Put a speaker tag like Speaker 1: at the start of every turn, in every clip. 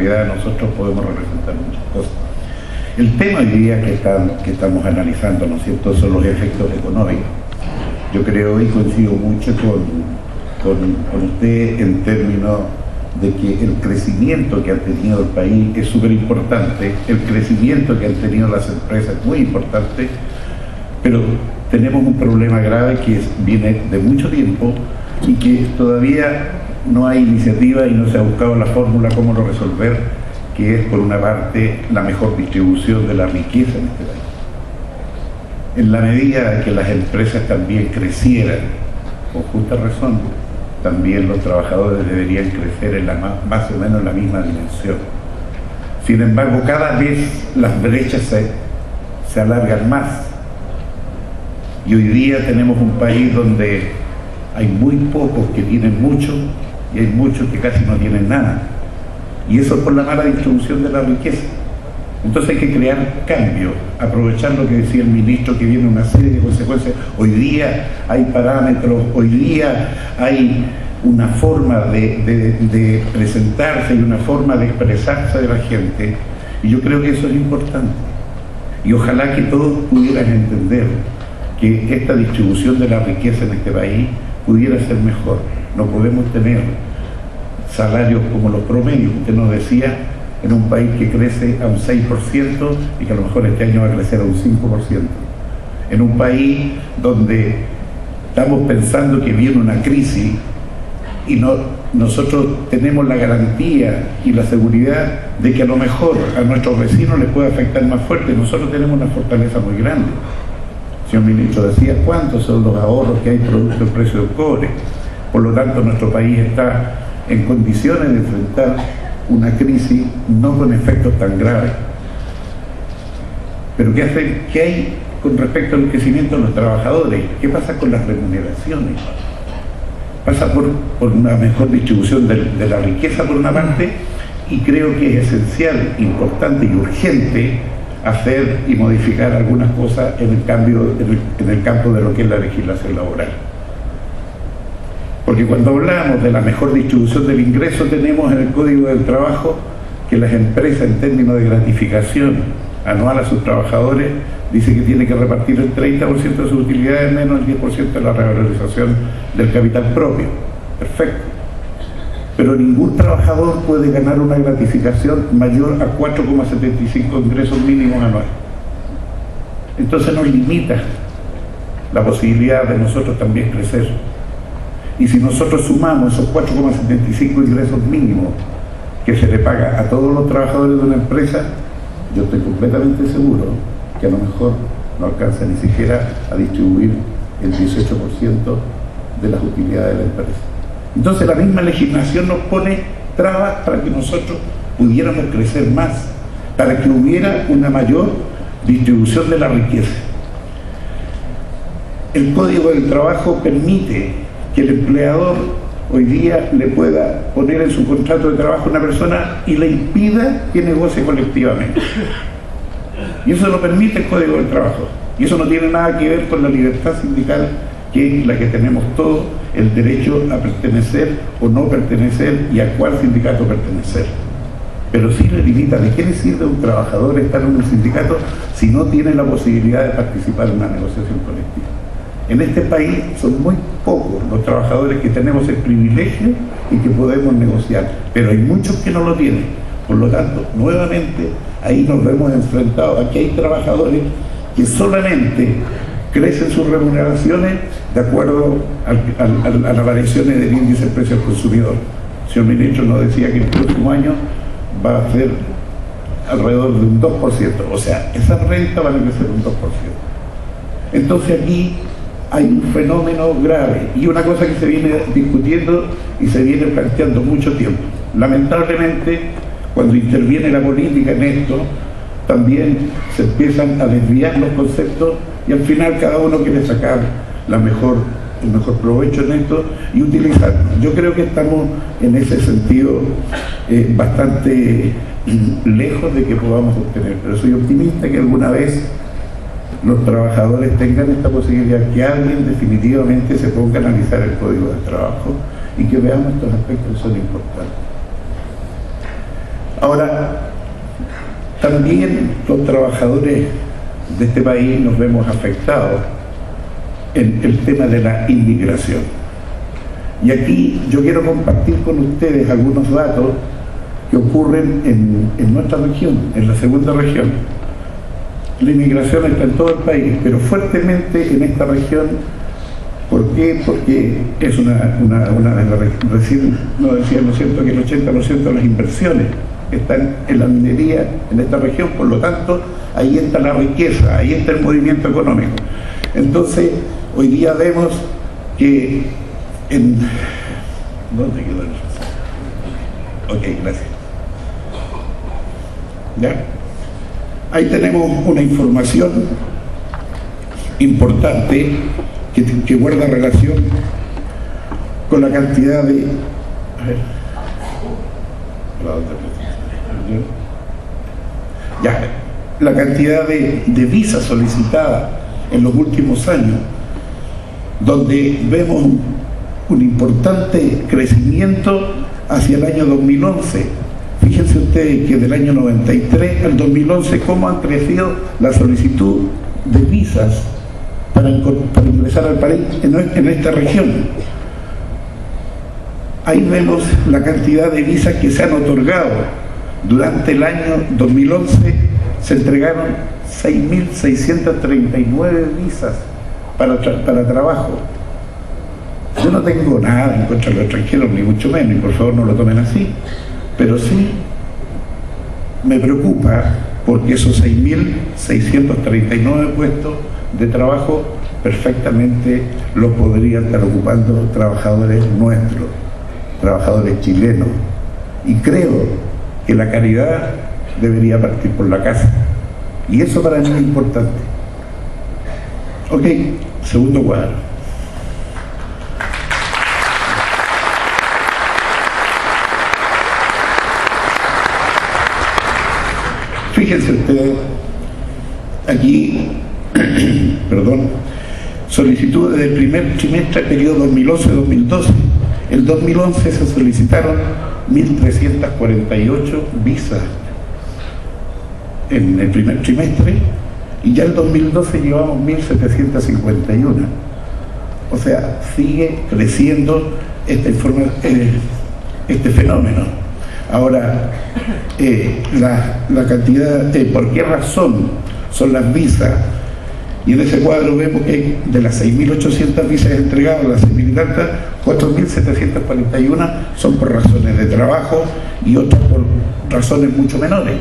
Speaker 1: realidad nosotros podemos representar muchas cosas. El tema hoy día que estamos analizando, ¿no es cierto?, son los efectos económicos. Yo creo y coincido mucho con usted en términos de que el crecimiento que ha tenido el país es súper importante, el crecimiento que han tenido las empresas es muy importante, pero tenemos un problema grave que viene de mucho tiempo y que todavía no hay iniciativa y no se ha buscado la fórmula cómo lo resolver, que es por una parte la mejor distribución de la riqueza en este país. En la medida que las empresas también crecieran, con justa razón, también los trabajadores deberían crecer en más o menos en la misma dimensión. Sin embargo, cada vez las brechas se alargan más. Y hoy día tenemos un país donde hay muy pocos que tienen mucho y hay muchos que casi no tienen nada. Y eso es por la mala distribución de la riqueza. Entonces hay que crear cambios, aprovechar lo que decía el ministro, que viene una serie de consecuencias. Hoy día hay parámetros, hoy día hay una forma de presentarse y una forma de expresarse de la gente. Y yo creo que eso es importante. Y ojalá que todos pudieran entender que esta distribución de la riqueza en este país pudiera ser mejor. No podemos tener salarios como los promedios. Usted nos decía, en un país que crece a un 6% y que a lo mejor este año va a crecer a un 5%. En un país donde estamos pensando que viene una crisis y nosotros tenemos la garantía y la seguridad de que a lo mejor a nuestros vecinos les puede afectar más fuerte. Nosotros tenemos una fortaleza muy grande. El señor ministro decía cuántos son los ahorros que hay producto del precio del cobre. Por lo tanto, nuestro país está en condiciones de enfrentar una crisis no con efectos tan graves. Pero ¿qué hay con respecto al crecimiento de los trabajadores? ¿Qué pasa con las remuneraciones? Pasa por una mejor distribución de la riqueza por una parte, y creo que es esencial, importante y urgente hacer y modificar algunas cosas en el campo de lo que es la legislación laboral. Porque cuando hablamos de la mejor distribución del ingreso, tenemos en el Código del Trabajo que las empresas, en términos de gratificación anual a sus trabajadores, dice que tiene que repartir el 30% de sus utilidades menos el 10% de la revalorización del capital propio. Perfecto. Pero ningún trabajador puede ganar una gratificación mayor a 4,75 ingresos mínimos anuales. Entonces nos limita la posibilidad de nosotros también crecer. Y si nosotros sumamos esos 4,75 ingresos mínimos que se le paga a todos los trabajadores de una empresa, yo estoy completamente seguro que a lo mejor no alcanza ni siquiera a distribuir el 18% de las utilidades de la empresa. Entonces la misma legislación nos pone trabas para que nosotros pudiéramos crecer más, para que hubiera una mayor distribución de la riqueza. El Código del Trabajo permite que el empleador hoy día le pueda poner en su contrato de trabajo a una persona y le impida que negocie colectivamente. Y eso lo permite el Código del Trabajo. Y eso no tiene nada que ver con la libertad sindical, que es la que tenemos todos, el derecho a pertenecer o no pertenecer y a cuál sindicato pertenecer. Pero sí le limita. ¿De qué le sirve a un trabajador estar en un sindicato si no tiene la posibilidad de participar en una negociación colectiva? En este país son muy pocos los trabajadores que tenemos el privilegio y que podemos negociar, pero hay muchos que no lo tienen. Por lo tanto, nuevamente, ahí nos vemos enfrentados. Aquí hay trabajadores que solamente crecen sus remuneraciones de acuerdo a las variaciones del índice de precio al consumidor. El señor ministro nos decía que el próximo año va a ser alrededor de un 2%, o sea, esa renta va a crecer un 2%. Entonces aquí hay un fenómeno grave y una cosa que se viene discutiendo y se viene planteando mucho tiempo. Lamentablemente, cuando interviene la política en esto, también se empiezan a desviar los conceptos y al final cada uno quiere sacar el mejor provecho en esto y utilizarlo. Yo creo que estamos en ese sentido bastante lejos de que podamos obtener, pero soy optimista que alguna vez los trabajadores tengan esta posibilidad, que alguien definitivamente se ponga a analizar el Código del Trabajo y que veamos estos aspectos que son importantes. Ahora, también los trabajadores de este país nos vemos afectados en el tema de la inmigración. Y aquí yo quiero compartir con ustedes algunos datos que ocurren en nuestra región, en la segunda región. La inmigración está en todo el país, pero fuertemente en esta región. ¿Por qué? Porque es recién nos decían, ¿no es cierto?, que el 80% de las inversiones están en la minería en esta región, por lo tanto, ahí está la riqueza, ahí está el movimiento económico. Entonces, hoy día vemos que ¿dónde quedó el? Ok, gracias. ¿Ya? Ahí tenemos una información importante que guarda relación con la cantidad de... A ver. Ya, la cantidad de visas solicitadas en los últimos años, donde vemos un importante crecimiento hacia el año 2011. Fíjense ustedes que del año 93 al 2011, cómo han crecido la solicitud de visas para ingresar al país en esta región. Ahí vemos la cantidad de visas que se han otorgado. Durante el año 2011 se entregaron 6.639 visas para trabajo. Yo no tengo nada en contra de los extranjeros, ni mucho menos, y por favor no lo tomen así, pero sí me preocupa porque esos 6.639 puestos de trabajo perfectamente los podrían estar ocupando trabajadores nuestros, trabajadores chilenos, y creo que la caridad debería partir por la casa, y eso para mí es importante. Ok, segundo cuadro. Fíjense ustedes, aquí, perdón, solicitudes del primer trimestre, periodo 2011-2012. El 2011 se solicitaron 1.348 visas en el primer trimestre, y ya el 2012 llevamos 1.751. O sea, sigue creciendo este fenómeno. Ahora, la cantidad, ¿por qué razón son las visas? Y en ese cuadro vemos que de las 6.800 visas entregadas, las 6.000 y tantas, 4.741 son por razones de trabajo y otras por razones mucho menores.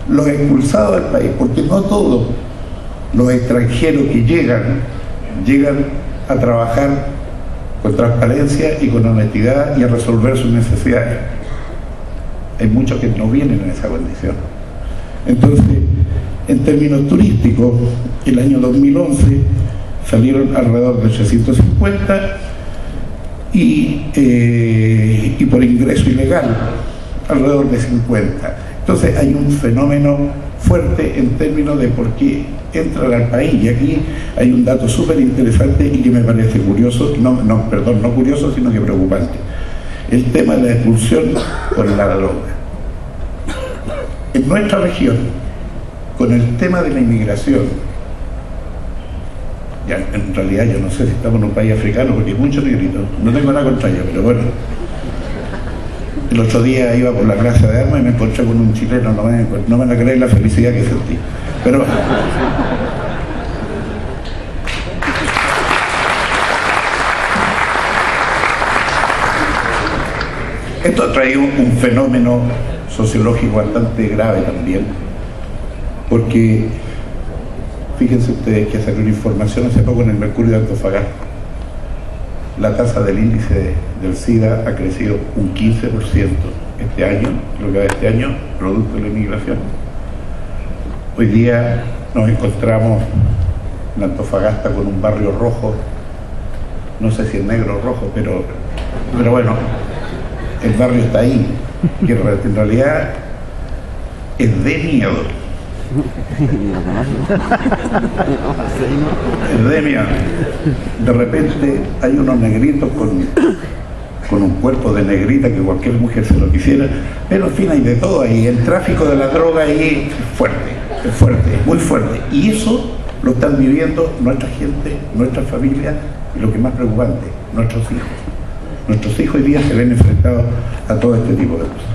Speaker 1: Los expulsados del país, porque no todos los extranjeros que llegan a trabajar con transparencia y con honestidad y a resolver sus necesidades. Hay muchos que no vienen en esa condición. Entonces, en términos turísticos, el año 2011 salieron alrededor de 350 y por ingreso ilegal alrededor de 50. Entonces hay un fenómeno fuerte en términos de por qué entran al país, y aquí hay un dato súper interesante y que me parece curioso, no curioso, sino que preocupante: el tema de la expulsión por la droga. En nuestra región, con el tema de la inmigración, ya en realidad yo no sé si estamos en un país africano porque hay muchos negritos, no tengo nada contra ellos, pero bueno, el otro día iba por la plaza de armas y me encontré con un chileno, no me van a creer la felicidad que sentí, pero esto ha traído un fenómeno sociológico bastante grave también, porque fíjense ustedes que salió una información hace poco en el Mercurio de Antofagasta. La tasa del índice del SIDA ha crecido un 15% este año, lo que va de este año, producto de la inmigración. Hoy día nos encontramos en Antofagasta con un barrio rojo, no sé si es negro o rojo, pero bueno, el barrio está ahí, que en realidad es de miedo. Es de miedo. De repente hay unos negritos con un cuerpo de negrita que cualquier mujer se lo quisiera, pero en fin hay de todo ahí, el tráfico de la droga ahí es fuerte, muy fuerte, y eso lo están viviendo nuestra gente, nuestra familia, y lo que es más preocupante, nuestros hijos. Nuestros hijos hoy día se ven enfrentados a todo este tipo de cosas.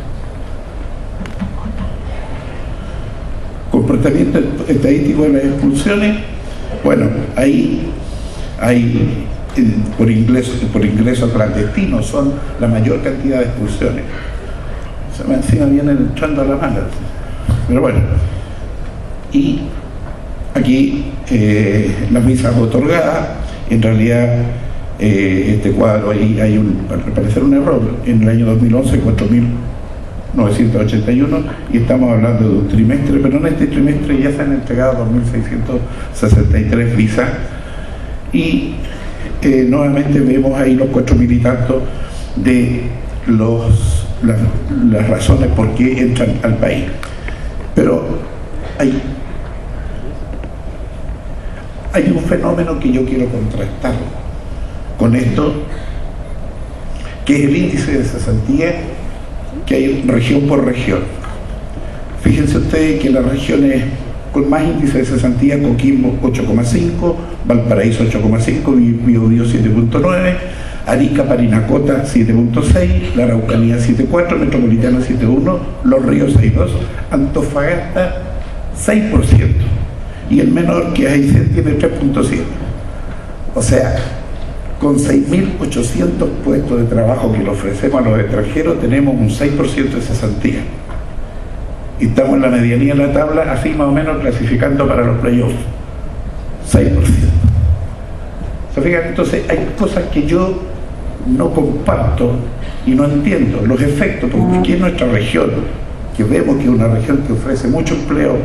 Speaker 1: Comportamiento estadístico de las expulsiones, bueno, ahí hay por ingreso clandestino son la mayor cantidad de expulsiones. Encima vienen entrando a la mala, pero bueno. Y aquí las visas otorgadas, en realidad este cuadro ahí hay al parecer un error. En el año 2011 4.981 y estamos hablando de un trimestre, pero en este trimestre ya se han entregado 2.663 visas y nuevamente vemos ahí los 4.000 y tantos de las razones por qué entran al país. Pero hay un fenómeno que yo quiero contrastar con esto, que es el índice de cesantía que hay región por región. Fíjense ustedes que las regiones con más índice de cesantía, Coquimbo 8,5, Valparaíso 8,5, Biobío 7,9, Arica, Parinacota 7,6, la Araucanía 7,4, Metropolitana 7,1, Los Ríos 6,2, Antofagasta 6%, y el menor que es Aysén tiene 3,7. O sea, con 6.800 puestos de trabajo que le ofrecemos a los extranjeros, tenemos un 6% de cesantía. Y estamos en la medianía de la tabla, así más o menos clasificando para los playoffs. 6%. ¿Se fijan? Entonces hay cosas que yo no comparto y no entiendo. Los efectos, porque aquí en nuestra región, que vemos que es una región que ofrece mucho empleo.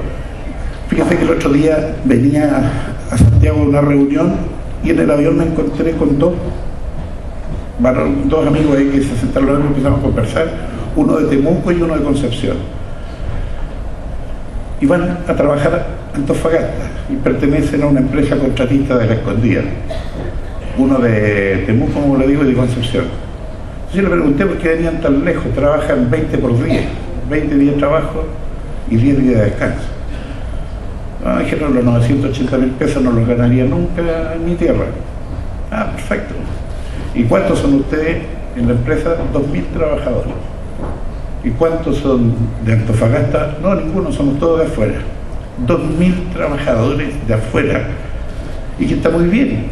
Speaker 1: Fíjense que el otro día venía a Santiago a una reunión y en el avión me encontré con dos amigos ahí que se sentaron y empezamos a conversar, uno de Temuco y uno de Concepción. Y van a trabajar a Antofagasta y pertenecen a una empresa contratista de La Escondida. Uno de Temuco, como le digo, y de Concepción. Yo le pregunté por qué venían tan lejos. Trabajan 20 por día, 20 días de trabajo y 10 días de descanso. Dijeron, los 980.000 pesos no los ganaría nunca en mi tierra. Perfecto. ¿Y cuántos son ustedes en la empresa? 2.000 trabajadores. ¿Y cuántos son de Antofagasta? No, ninguno, somos todos de afuera. 2.000 trabajadores de afuera. Y que está muy bien.